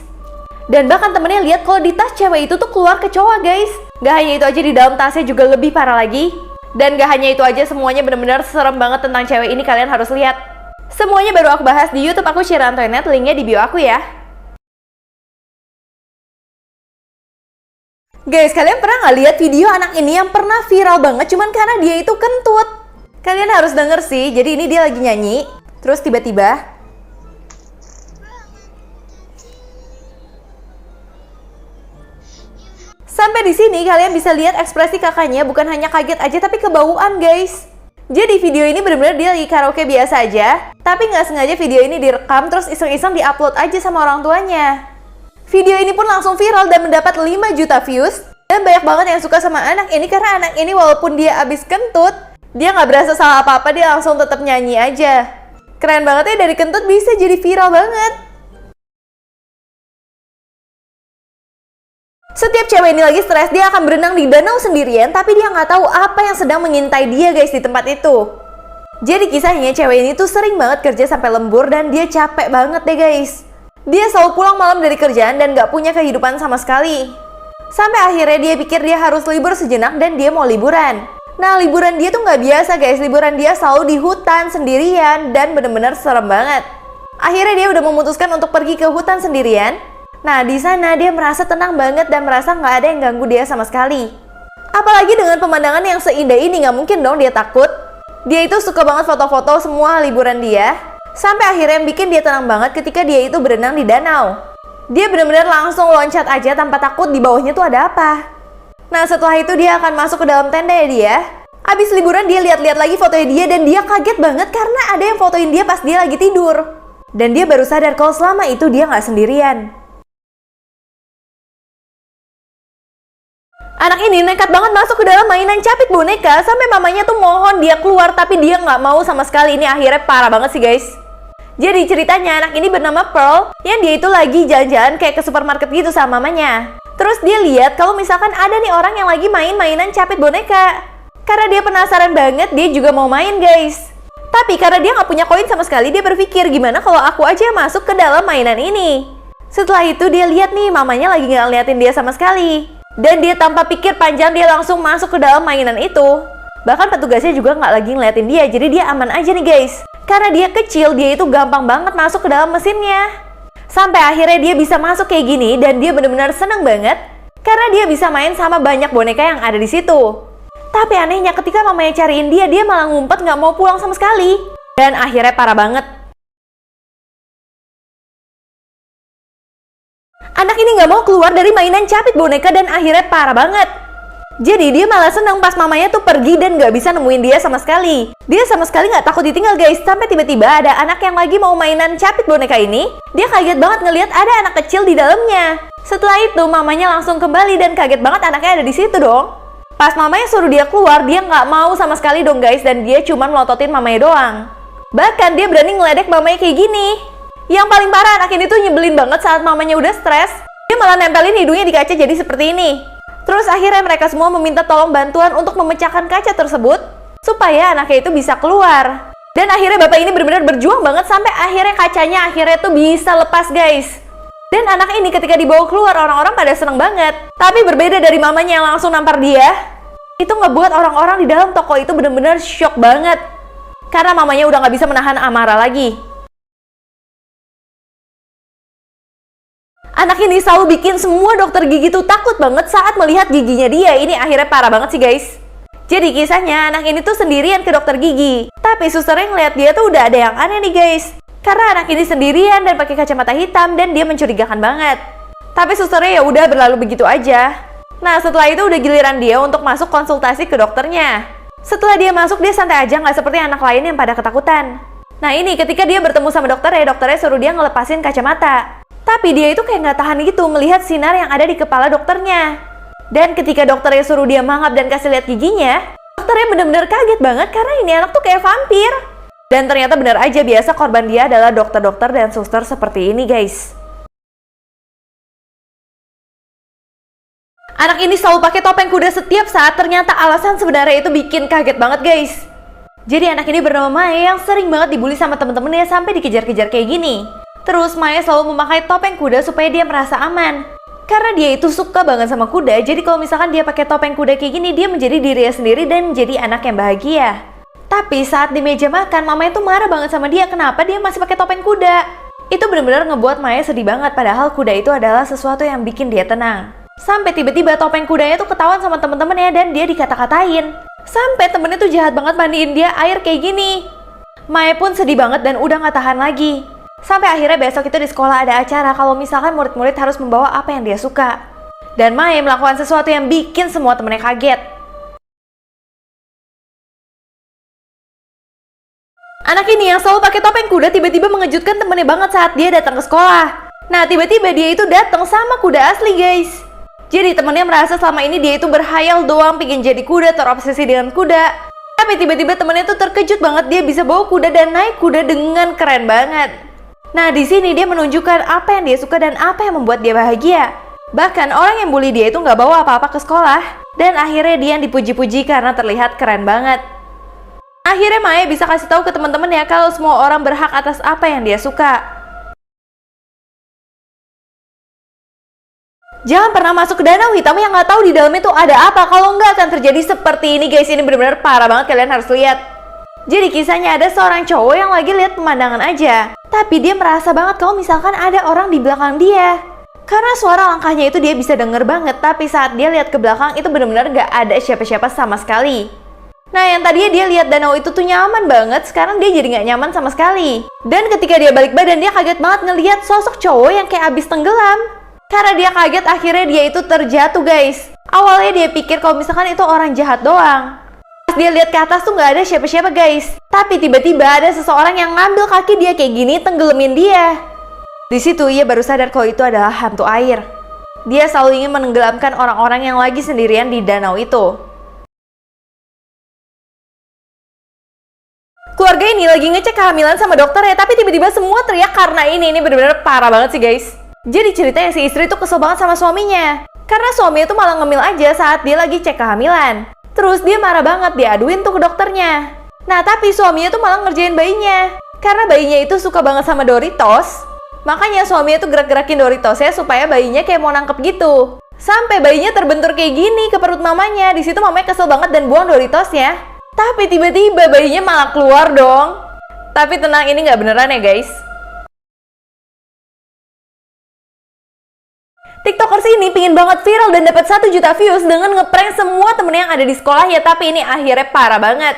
Dan bahkan temennya lihat kalau di tas cewek itu tuh keluar kecoa guys. Gak hanya itu aja, di dalam tasnya juga lebih parah lagi. Dan gak hanya itu aja, semuanya bener-bener serem banget tentang cewek ini, kalian harus lihat. Semuanya baru aku bahas di YouTube aku, Sheila Antoinette, linknya di bio aku ya. Guys, kalian pernah nggak lihat video anak ini yang pernah viral banget cuman karena dia itu kentut? Kalian harus denger sih, jadi ini dia lagi nyanyi, terus tiba-tiba sampai di sini kalian bisa lihat ekspresi kakaknya bukan hanya kaget aja tapi kebauan guys. Jadi video ini bener-bener dia lagi karaoke biasa aja, tapi nggak sengaja video ini direkam terus iseng-iseng diupload aja sama orang tuanya. Video ini pun langsung viral dan mendapat 5 juta views. Dan banyak banget yang suka sama anak ini karena anak ini walaupun dia abis kentut, dia nggak berasa salah apa-apa, dia langsung tetap nyanyi aja. Keren banget ya, dari kentut bisa jadi viral banget. Setiap cewek ini lagi stres, dia akan berenang di danau sendirian, tapi dia nggak tahu apa yang sedang mengintai dia guys di tempat itu. Jadi kisahnya cewek ini tuh sering banget kerja sampai lembur dan dia capek banget deh guys. Dia selalu pulang malam dari kerjaan dan gak punya kehidupan sama sekali. Sampai akhirnya dia pikir dia harus libur sejenak dan dia mau liburan. Nah, liburan dia tuh gak biasa guys. Liburan dia selalu di hutan sendirian dan bener-bener serem banget. Akhirnya dia udah memutuskan untuk pergi ke hutan sendirian. Nah, di sana dia merasa tenang banget dan merasa gak ada yang ganggu dia sama sekali. Apalagi dengan pemandangan yang seindah ini, gak mungkin dong dia takut. Dia itu suka banget foto-foto semua liburan dia. Sampai akhirnya yang bikin dia tenang banget ketika dia itu berenang di danau. Dia benar-benar langsung loncat aja tanpa takut di bawahnya tuh ada apa. Nah, setelah itu dia akan masuk ke dalam tenda ya dia. Abis liburan dia lihat-lihat lagi fotonya dia dan dia kaget banget karena ada yang fotoin dia pas dia lagi tidur. Dan dia baru sadar kalau selama itu dia nggak sendirian. Anak ini nekat banget masuk ke dalam mainan capit boneka sampai mamanya tuh mohon dia keluar tapi dia nggak mau sama sekali. Ini akhirnya parah banget sih guys. Jadi ceritanya anak ini bernama Pearl, yang dia itu lagi jalan-jalan kayak ke supermarket gitu sama mamanya. Terus dia lihat kalau misalkan ada nih orang yang lagi main mainan capit boneka. Karena dia penasaran banget, dia juga mau main guys. Tapi karena dia nggak punya koin sama sekali, dia berpikir gimana kalau aku aja masuk ke dalam mainan ini. Setelah itu dia lihat nih mamanya lagi nggak ngeliatin dia sama sekali. Dan dia tanpa pikir panjang dia langsung masuk ke dalam mainan itu. Bahkan petugasnya juga nggak lagi ngeliatin dia, jadi dia aman aja nih guys. Karena dia kecil, dia itu gampang banget masuk ke dalam mesinnya. Sampai akhirnya dia bisa masuk kayak gini dan dia benar-benar seneng banget karena dia bisa main sama banyak boneka yang ada di situ. Tapi anehnya ketika mamanya cariin dia malah ngumpet nggak mau pulang sama sekali. Dan akhirnya parah banget. Anak ini nggak mau keluar dari mainan capit boneka dan akhirnya parah banget. Jadi dia malah seneng pas mamanya tuh pergi dan gak bisa nemuin dia sama sekali. Dia sama sekali gak takut ditinggal guys. Sampai tiba-tiba ada anak yang lagi mau mainan capit boneka ini. Dia kaget banget ngelihat ada anak kecil di dalamnya. Setelah itu mamanya langsung kembali dan kaget banget anaknya ada di situ dong. Pas mamanya suruh dia keluar, dia nggak mau sama sekali dong guys, dan dia cuma melototin mamanya doang. Bahkan dia berani ngeledek mamanya kayak gini. Yang paling parah, anak ini tuh nyebelin banget saat mamanya udah stres. Dia malah nempelin hidungnya di kaca jadi seperti ini. Terus akhirnya mereka semua meminta tolong bantuan untuk memecahkan kaca tersebut supaya anaknya itu bisa keluar. Dan akhirnya bapak ini benar-benar berjuang banget sampai akhirnya kacanya tuh bisa lepas guys. Dan anak ini ketika dibawa keluar, orang-orang pada seneng banget. Tapi berbeda dari mamanya yang langsung nampar dia, itu ngebuat orang-orang di dalam toko itu bener-bener shock banget. Karena mamanya udah nggak bisa menahan amarah lagi. Anak ini selalu bikin semua dokter gigi tuh takut banget saat melihat giginya dia. Ini akhirnya parah banget sih guys. Jadi kisahnya anak ini tuh sendirian ke dokter gigi. Tapi susternya ngeliat dia tuh udah ada yang aneh nih guys. Karena anak ini sendirian dan pakai kacamata hitam dan dia mencurigakan banget. Tapi susternya ya udah berlalu begitu aja. Nah setelah itu udah giliran dia untuk masuk konsultasi ke dokternya. Setelah dia masuk dia santai aja, nggak seperti anak lain yang pada ketakutan. Nah ini ketika dia bertemu sama dokternya suruh dia ngelepasin kacamata. Tapi dia itu kayak nggak tahan gitu melihat sinar yang ada di kepala dokternya. Dan ketika dokternya suruh dia mangap dan kasih lihat giginya, dokternya bener-bener kaget banget karena ini anak tuh kayak vampir. Dan ternyata benar aja, biasa korban dia adalah dokter-dokter dan suster seperti ini guys. Anak ini selalu pakai topeng kuda setiap saat, ternyata alasan sebenarnya itu bikin kaget banget guys. Jadi anak ini bernama Maya yang sering banget dibully sama temen-temennya sampai dikejar-kejar kayak gini. Terus Maya selalu memakai topeng kuda supaya dia merasa aman. Karena dia itu suka banget sama kuda, jadi kalau misalkan dia pakai topeng kuda kayak gini, dia menjadi dirinya sendiri dan menjadi anak yang bahagia. Tapi saat di meja makan, mamanya tuh marah banget sama dia kenapa dia masih pakai topeng kuda. Itu benar-benar ngebuat Maya sedih banget, padahal kuda itu adalah sesuatu yang bikin dia tenang. Sampai tiba-tiba topeng kudanya tuh ketahuan sama temen-temennya dan dia dikata-katain. Sampai temennya tuh jahat banget mandiin dia air kayak gini. Maya pun sedih banget dan udah gak tahan lagi. Sampai akhirnya besok itu di sekolah ada acara kalau misalkan murid-murid harus membawa apa yang dia suka. Dan Maya melakukan sesuatu yang bikin semua temennya kaget. Anak ini yang selalu pakai topeng kuda tiba-tiba mengejutkan temennya banget saat dia datang ke sekolah. Nah tiba-tiba dia itu datang sama kuda asli guys. Jadi temennya merasa selama ini dia itu berhayal doang pengen jadi kuda, terobsesi dengan kuda. Tapi tiba-tiba temennya tuh terkejut banget, dia bisa bawa kuda dan naik kuda dengan keren banget. Nah di sini dia menunjukkan apa yang dia suka dan apa yang membuat dia bahagia. Bahkan orang yang bully dia itu nggak bawa apa-apa ke sekolah. Dan akhirnya dia yang dipuji-puji karena terlihat keren banget. Akhirnya Maya bisa kasih tahu ke teman-temannya kalau semua orang berhak atas apa yang dia suka. Jangan pernah masuk ke danau hitam yang nggak tahu di dalamnya tuh ada apa. Kalau nggak akan terjadi seperti ini guys. Ini benar-benar parah banget, kalian harus lihat. Jadi kisahnya ada seorang cowok yang lagi lihat pemandangan aja. Tapi dia merasa banget kalau misalkan ada orang di belakang dia. Karena suara langkahnya itu dia bisa denger banget. Tapi saat dia lihat ke belakang itu benar-benar nggak ada siapa-siapa sama sekali. Nah yang tadinya dia lihat danau itu tuh nyaman banget, sekarang dia jadi nggak nyaman sama sekali. Dan ketika dia balik badan, dia kaget banget ngelihat sosok cowok yang kayak abis tenggelam. Karena dia kaget, akhirnya dia itu terjatuh guys. Awalnya dia pikir kalau misalkan itu orang jahat doang. Pas dia lihat ke atas tuh nggak ada siapa-siapa guys. Tapi tiba-tiba ada seseorang yang ngambil kaki dia kayak gini, tenggelamin dia. Di situ ia baru sadar kalau itu adalah hantu air. Dia selalu ingin menenggelamkan orang-orang yang lagi sendirian di danau itu. Keluarga ini lagi ngecek kehamilan sama dokter ya, tapi tiba-tiba semua teriak karena ini bener-bener parah banget sih guys. Jadi ceritanya si istri tuh kesel banget sama suaminya. Karena suaminya tuh malah ngemil aja saat dia lagi cek kehamilan. Terus dia marah banget, dia aduin tuh ke dokternya. Nah tapi suaminya tuh malah ngerjain bayinya. Karena bayinya itu suka banget sama Doritos. Makanya suaminya tuh gerak-gerakin Doritosnya supaya bayinya kayak mau nangkep gitu. Sampai bayinya terbentur kayak gini ke perut mamanya. Di situ mamanya kesel banget dan buang Doritosnya. Tapi tiba-tiba bayinya malah keluar dong. Tapi tenang, ini nggak beneran ya guys. TikTokers ini pingin banget viral dan dapat 1 juta views dengan ngeprank semua temen yang ada di sekolah ya, tapi ini akhirnya parah banget.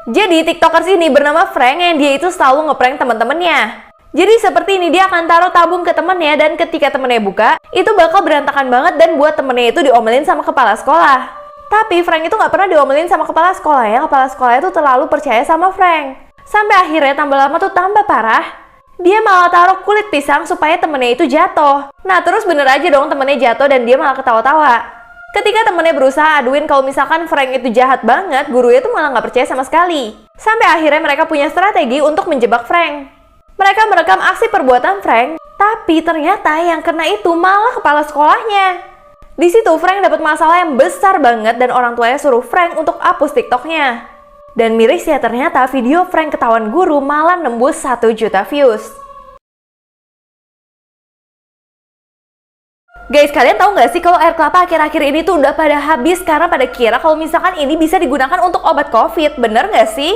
Jadi TikTokers ini bernama Frank yang dia itu selalu ngeprank teman-temannya. Jadi seperti ini, dia akan taruh tabung ke temennya dan ketika temennya buka, itu bakal berantakan banget dan buat temennya itu diomelin sama kepala sekolah. Tapi Frank itu nggak pernah diomelin sama kepala sekolah ya. Kepala sekolah itu terlalu percaya sama Frank. Sampai akhirnya tambah lama tuh tambah parah. Dia malah taruh kulit pisang supaya temennya itu jatuh. Nah terus bener aja dong temennya jatuh dan dia malah ketawa-tawa. Ketika temennya berusaha aduin kalau misalkan Frank itu jahat banget, gurunya tuh malah nggak percaya sama sekali. Sampai akhirnya mereka punya strategi untuk menjebak Frank. Mereka merekam aksi perbuatan Frank, tapi ternyata yang kena itu malah kepala sekolahnya. Di situ Frank dapat masalah yang besar banget dan orang tuanya suruh Frank untuk hapus TikToknya. Dan mirisnya ternyata video Frank ketahuan guru malah nembus 1 juta views. Guys, kalian tahu nggak sih kalau air kelapa akhir-akhir ini tuh udah pada habis karena pada kira kalau misalkan ini bisa digunakan untuk obat COVID, bener nggak sih?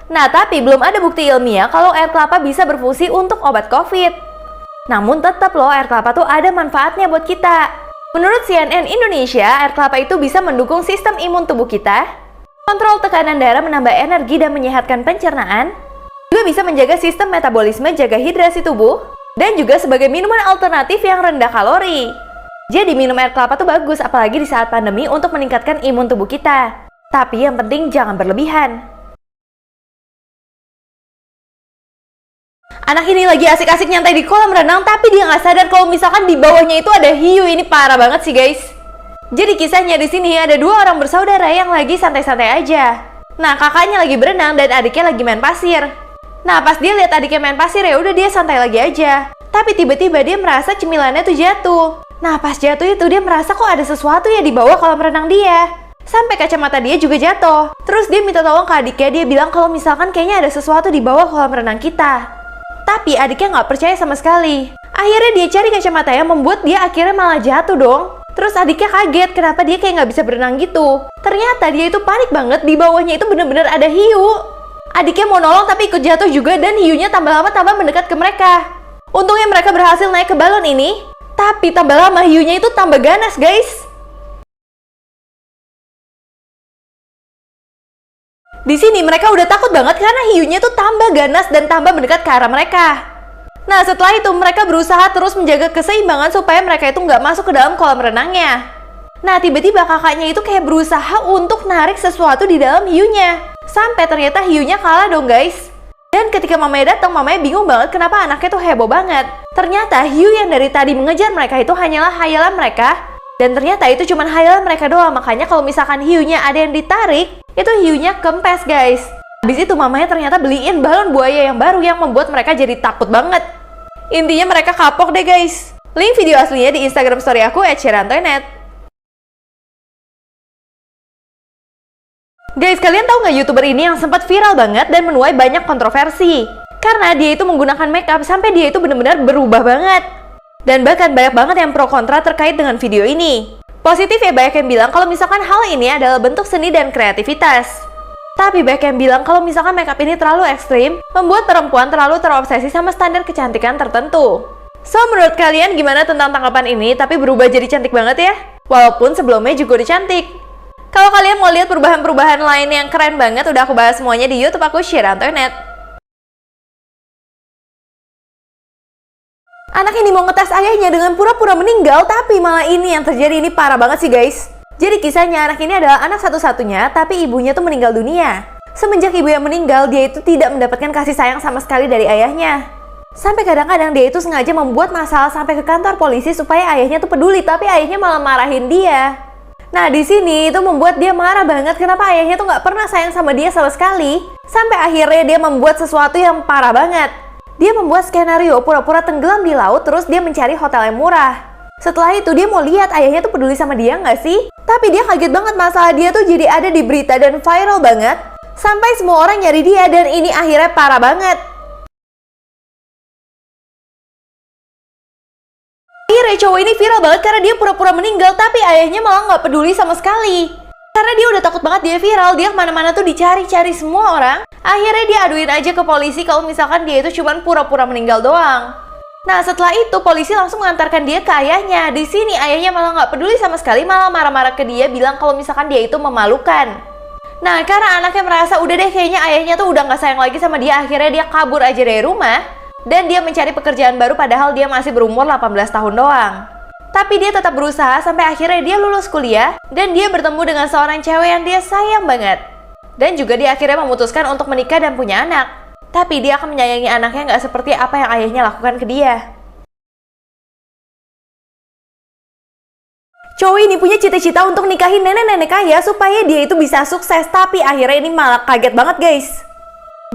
Nah, tapi belum ada bukti ilmiah kalau air kelapa bisa berfungsi untuk obat COVID. Namun tetap loh, air kelapa tuh ada manfaatnya buat kita. Menurut CNN Indonesia, air kelapa itu bisa mendukung sistem imun tubuh kita, kontrol tekanan darah, menambah energi dan menyehatkan pencernaan, juga bisa menjaga sistem metabolisme, jaga hidrasi tubuh, dan juga sebagai minuman alternatif yang rendah kalori. Jadi minum air kelapa tuh bagus, apalagi di saat pandemi untuk meningkatkan imun tubuh kita. Tapi yang penting jangan berlebihan. Anak ini lagi asik-asik nyantai di kolam renang, tapi dia nggak sadar kalau misalkan di bawahnya itu ada hiu. Ini parah banget sih guys. Jadi kisahnya di sini ada 2 orang bersaudara yang lagi santai-santai aja. Nah, kakaknya lagi berenang dan adiknya lagi main pasir. Nah, pas dia lihat adiknya main pasir, ya udah dia santai lagi aja. Tapi tiba-tiba dia merasa cemilannya tuh jatuh. Nah, pas jatuh itu dia merasa kok ada sesuatu ya di bawah kolam renang dia. Sampai kacamata dia juga jatuh. Terus dia minta tolong ke adiknya, dia bilang kalau misalkan kayaknya ada sesuatu di bawah kolam renang kita. Tapi adiknya nggak percaya sama sekali. Akhirnya dia cari kacamata yang membuat dia akhirnya malah jatuh dong. Terus adiknya kaget kenapa dia kayak nggak bisa berenang gitu. Ternyata dia itu panik banget, di bawahnya itu bener-bener ada hiu. Adiknya mau nolong tapi ikut jatuh juga dan hiunya tambah lama tambah mendekat ke mereka. Untungnya mereka berhasil naik ke balon ini, tapi tambah lama hiunya itu tambah ganas guys. Di sini mereka udah takut banget karena hiunya tuh tambah ganas dan tambah mendekat ke arah mereka. Nah, setelah itu mereka berusaha terus menjaga keseimbangan supaya mereka itu nggak masuk ke dalam kolam renangnya. Nah, tiba-tiba kakaknya itu kayak berusaha untuk narik sesuatu di dalam hiunya. Sampai ternyata hiunya kalah dong guys. Dan ketika mamanya datang, mamanya bingung banget kenapa anaknya tuh heboh banget. Ternyata hiu yang dari tadi mengejar mereka itu hanyalah hayalan mereka. Dan ternyata itu cuma hayalan mereka doang. Makanya kalau misalkan hiunya ada yang ditarik, itu hiunya kempes guys. Habis itu mamanya ternyata beliin balon buaya yang baru yang membuat mereka jadi takut banget. Intinya mereka kapok deh guys. Link video aslinya di Instagram story aku @sherantoynet. Guys, kalian tahu nggak YouTuber ini yang sempat viral banget dan menuai banyak kontroversi? Karena dia itu menggunakan makeup sampai dia itu benar-benar berubah banget. Dan bahkan banyak banget yang pro kontra terkait dengan video ini. Positif ya, banyak yang bilang kalau misalkan hal ini adalah bentuk seni dan kreativitas. Tapi banyak yang bilang kalau misalkan makeup ini terlalu ekstrim, membuat perempuan terlalu terobsesi sama standar kecantikan tertentu. So, menurut kalian gimana tentang tanggapan ini tapi berubah jadi cantik banget ya? Walaupun sebelumnya juga udah cantik. Kalau kalian mau lihat perubahan-perubahan lain yang keren banget, udah aku bahas semuanya di YouTube aku, Sherantoynet. Anak ini mau ngetes ayahnya dengan pura-pura meninggal, tapi malah ini yang terjadi. Ini parah banget sih guys. Jadi kisahnya anak ini adalah anak satu-satunya, tapi ibunya tuh meninggal dunia. Semenjak ibu yang meninggal, dia itu tidak mendapatkan kasih sayang sama sekali dari ayahnya. Sampai kadang-kadang dia itu sengaja membuat masalah sampai ke kantor polisi supaya ayahnya tuh peduli, tapi ayahnya malah marahin dia. Nah, di sini itu membuat dia marah banget kenapa ayahnya tuh nggak pernah sayang sama dia sama sekali. Sampai akhirnya dia membuat sesuatu yang parah banget. Dia membuat skenario pura-pura tenggelam di laut, terus dia mencari hotel yang murah. Setelah itu dia mau lihat ayahnya tuh peduli sama dia nggak sih? Tapi dia kaget banget masalah dia tuh jadi ada di berita dan viral banget. Sampai semua orang nyari dia dan ini akhirnya parah banget. Akhirnya cowok ini viral banget karena dia pura-pura meninggal, tapi ayahnya malah nggak peduli sama sekali. Karena dia udah takut banget dia viral, dia kemana-mana tuh dicari-cari semua orang. Akhirnya dia aduin aja ke polisi kalau misalkan dia itu cuma pura-pura meninggal doang. Nah, setelah itu polisi langsung mengantarkan dia ke ayahnya. Di sini ayahnya malah nggak peduli sama sekali, malah marah-marah ke dia, bilang kalau misalkan dia itu memalukan. Nah, karena anaknya merasa udah deh kayaknya ayahnya tuh udah nggak sayang lagi sama dia, akhirnya dia kabur aja dari rumah. Dan dia mencari pekerjaan baru padahal dia masih berumur 18 tahun doang. Tapi dia tetap berusaha sampai akhirnya dia lulus kuliah dan dia bertemu dengan seorang cewek yang dia sayang banget. Dan juga dia akhirnya memutuskan untuk menikah dan punya anak. Tapi dia akan menyayangi anaknya nggak seperti apa yang ayahnya lakukan ke dia. Cowok ini punya cita-cita untuk nikahin nenek-nenek kaya supaya dia itu bisa sukses, tapi akhirnya ini malah kaget banget guys.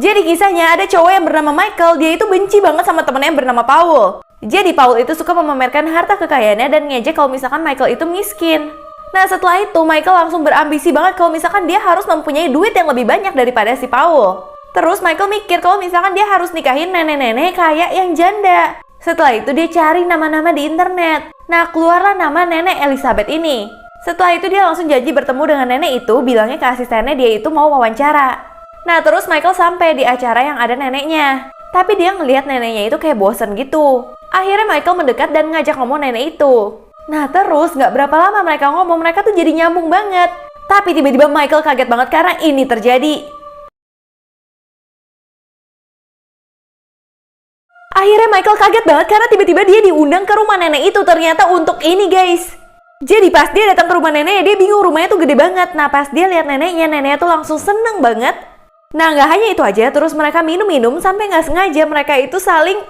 Jadi kisahnya ada cowok yang bernama Michael, dia itu benci banget sama temennya yang bernama Paul. Jadi Paul itu suka memamerkan harta kekayaannya dan ngejek kalau misalkan Michael itu miskin. Nah setelah itu Michael langsung berambisi banget kalau misalkan dia harus mempunyai duit yang lebih banyak daripada si Paul. Terus Michael mikir kalau misalkan dia harus nikahin nenek-nenek kaya yang janda. Setelah itu dia cari nama-nama di internet. Nah keluarlah nama nenek Elizabeth ini. Setelah itu dia langsung janji bertemu dengan nenek itu, bilangnya ke asistennya dia itu mau wawancara. Nah terus Michael sampai di acara yang ada neneknya. Tapi dia ngelihat neneknya itu kayak bosen gitu. Akhirnya Michael mendekat dan ngajak ngomong nenek itu. Nah terus gak berapa lama mereka ngomong, mereka tuh jadi nyambung banget. Tapi tiba-tiba Michael kaget banget karena ini terjadi. Akhirnya Michael kaget banget karena tiba-tiba dia diundang ke rumah nenek itu ternyata untuk ini guys. Jadi pas dia datang ke rumah neneknya dia bingung, rumahnya tuh gede banget. Nah pas dia lihat neneknya tuh langsung seneng banget. Nah gak hanya itu aja, terus mereka minum-minum sampai gak sengaja mereka itu saling.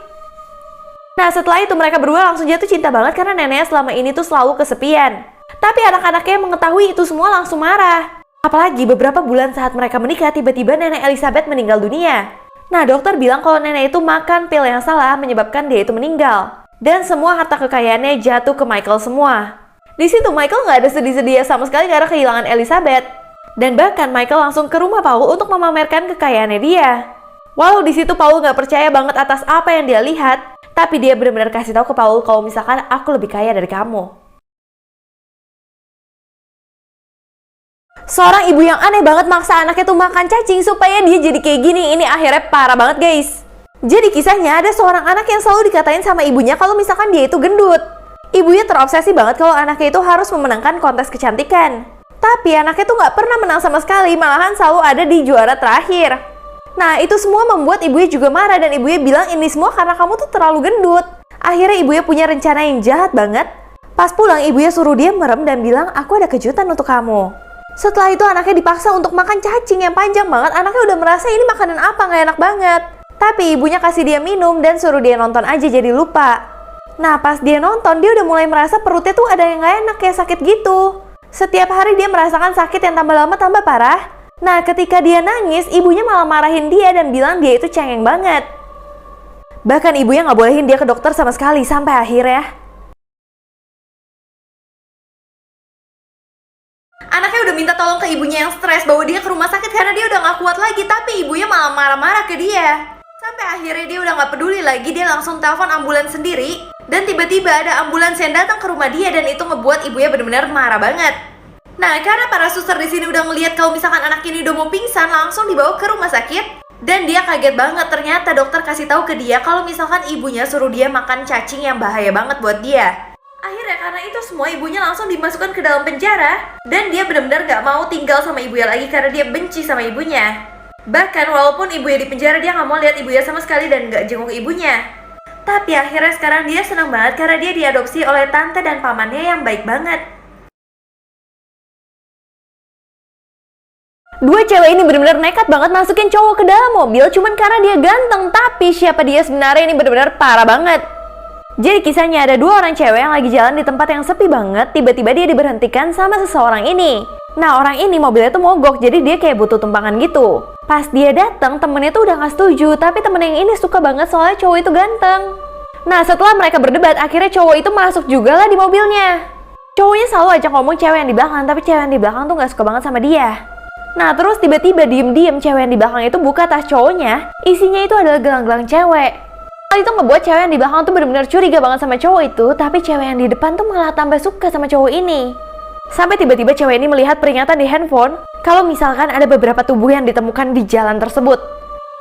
Nah setelah itu mereka berdua langsung jatuh cinta banget karena neneknya selama ini tuh selalu kesepian. Tapi anak-anaknya yang mengetahui itu semua langsung marah. Apalagi beberapa bulan saat mereka menikah tiba-tiba nenek Elizabeth meninggal dunia. Nah dokter bilang kalau nenek itu makan pil yang salah menyebabkan dia itu meninggal. Dan semua harta kekayaannya jatuh ke Michael semua. Di situ Michael nggak ada sedih-sedih sama sekali karena kehilangan Elizabeth. Dan bahkan Michael langsung ke rumah Paul untuk memamerkan kekayaannya dia. Walau di situ Paul nggak percaya banget atas apa yang dia lihat, tapi dia benar-benar kasih tahu ke Paul kalau misalkan aku lebih kaya dari kamu. Seorang ibu yang aneh banget maksa anaknya tuh makan cacing supaya dia jadi kayak gini. Ini akhirnya parah banget guys. Jadi kisahnya ada seorang anak yang selalu dikatain sama ibunya kalau misalkan dia itu gendut. Ibunya terobsesi banget kalau anaknya itu harus memenangkan kontes kecantikan. Tapi anaknya tuh gak pernah menang sama sekali, malahan selalu ada di juara terakhir. Nah itu semua membuat ibunya juga marah dan ibunya bilang ini semua karena kamu tuh terlalu gendut. Akhirnya ibunya punya rencana yang jahat banget. Pas pulang ibunya suruh dia merem dan bilang aku ada kejutan untuk kamu. Setelah itu anaknya dipaksa untuk makan cacing yang panjang banget. Anaknya udah merasa ini makanan apa, gak enak banget. Tapi ibunya kasih dia minum dan suruh dia nonton aja jadi lupa. Nah pas dia nonton dia udah mulai merasa perutnya tuh ada yang gak enak kayak sakit gitu. Setiap hari dia merasakan sakit yang tambah lama tambah parah. Nah ketika dia nangis ibunya malah marahin dia dan bilang dia itu cengeng banget. Bahkan ibunya gak bolehin dia ke dokter sama sekali sampai akhirnya anaknya udah minta tolong ke ibunya yang stres bawa dia ke rumah sakit karena dia udah gak kuat lagi. Tapi ibunya malah marah-marah ke dia. Sampai akhirnya dia udah gak peduli lagi, dia langsung telepon ambulans sendiri. Dan tiba-tiba ada ambulans yang datang ke rumah dia dan itu ngebuat ibunya benar-benar marah banget. Nah karena para suster di sini udah ngeliat kalau misalkan anak ini udah mau pingsan, langsung dibawa ke rumah sakit. Dan dia kaget banget, ternyata dokter kasih tahu ke dia kalau misalkan ibunya suruh dia makan cacing yang bahaya banget buat dia. Akhirnya karena itu semua ibunya langsung dimasukkan ke dalam penjara. Dan dia benar-benar gak mau tinggal sama ibunya lagi karena dia benci sama ibunya. Bahkan walaupun ibunya di penjara dia gak mau lihat ibunya sama sekali dan gak jenguk ibunya. Tapi akhirnya sekarang dia senang banget karena dia diadopsi oleh tante dan pamannya yang baik banget. Dua cewek ini benar-benar nekat banget masukin cowok ke dalam mobil cuman karena dia ganteng. Tapi siapa dia sebenarnya ini benar-benar parah banget. Jadi kisahnya ada dua orang cewek yang lagi jalan di tempat yang sepi banget. Tiba-tiba dia diberhentikan sama seseorang ini. Nah orang ini mobilnya tuh mogok, jadi dia kayak butuh tumpangan gitu. Pas dia datang temennya tuh udah gak setuju, tapi temen yang ini suka banget soalnya cowok itu ganteng. Nah setelah mereka berdebat akhirnya cowok itu masuk juga lah di mobilnya. Cowoknya selalu ajak ngomong cewek yang di belakang, tapi cewek yang di belakang tuh gak suka banget sama dia. Nah terus tiba-tiba diem-diem cewek yang di belakang itu buka tas cowoknya. Isinya itu adalah gelang-gelang cewek. Hal itu ngebuat cewek yang di belakang tuh benar-benar curiga banget sama cowok itu. Tapi cewek yang di depan tuh malah tambah suka sama cowok ini. Sampai tiba-tiba cewek ini melihat peringatan di handphone kalau misalkan ada beberapa tubuh yang ditemukan di jalan tersebut.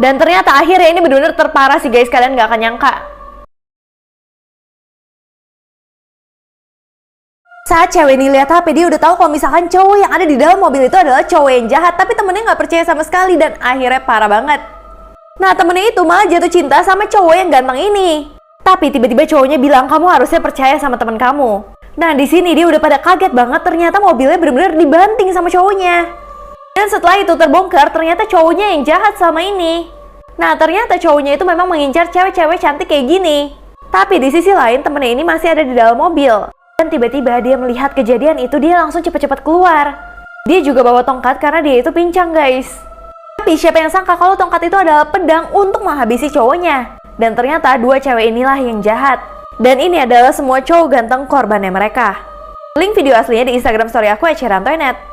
Dan ternyata akhirnya ini benar-benar terparah sih guys, kalian gak akan nyangka. Saat cewek ini lihat HP dia udah tahu kalau misalkan cowok yang ada di dalam mobil itu adalah cowok yang jahat. Tapi temennya gak percaya sama sekali dan akhirnya parah banget. Nah temennya itu malah jatuh cinta sama cowok yang ganteng ini. Tapi tiba-tiba cowoknya bilang kamu harusnya percaya sama teman kamu. Nah di sini dia udah pada kaget banget, ternyata mobilnya benar-benar dibanting sama cowoknya. Dan setelah itu terbongkar ternyata cowoknya yang jahat selama ini. Nah ternyata cowoknya itu memang mengincar cewek-cewek cantik kayak gini. Tapi di sisi lain temennya ini masih ada di dalam mobil. Dan tiba-tiba dia melihat kejadian itu, dia langsung cepet-cepet keluar. Dia juga bawa tongkat karena dia itu pincang guys. Tapi siapa yang sangka kalau tongkat itu adalah pedang untuk menghabisi cowoknya. Dan ternyata dua cewek inilah yang jahat. Dan ini adalah semua cowok ganteng korbannya mereka. Link video aslinya di Instagram story aku @cerantoinet.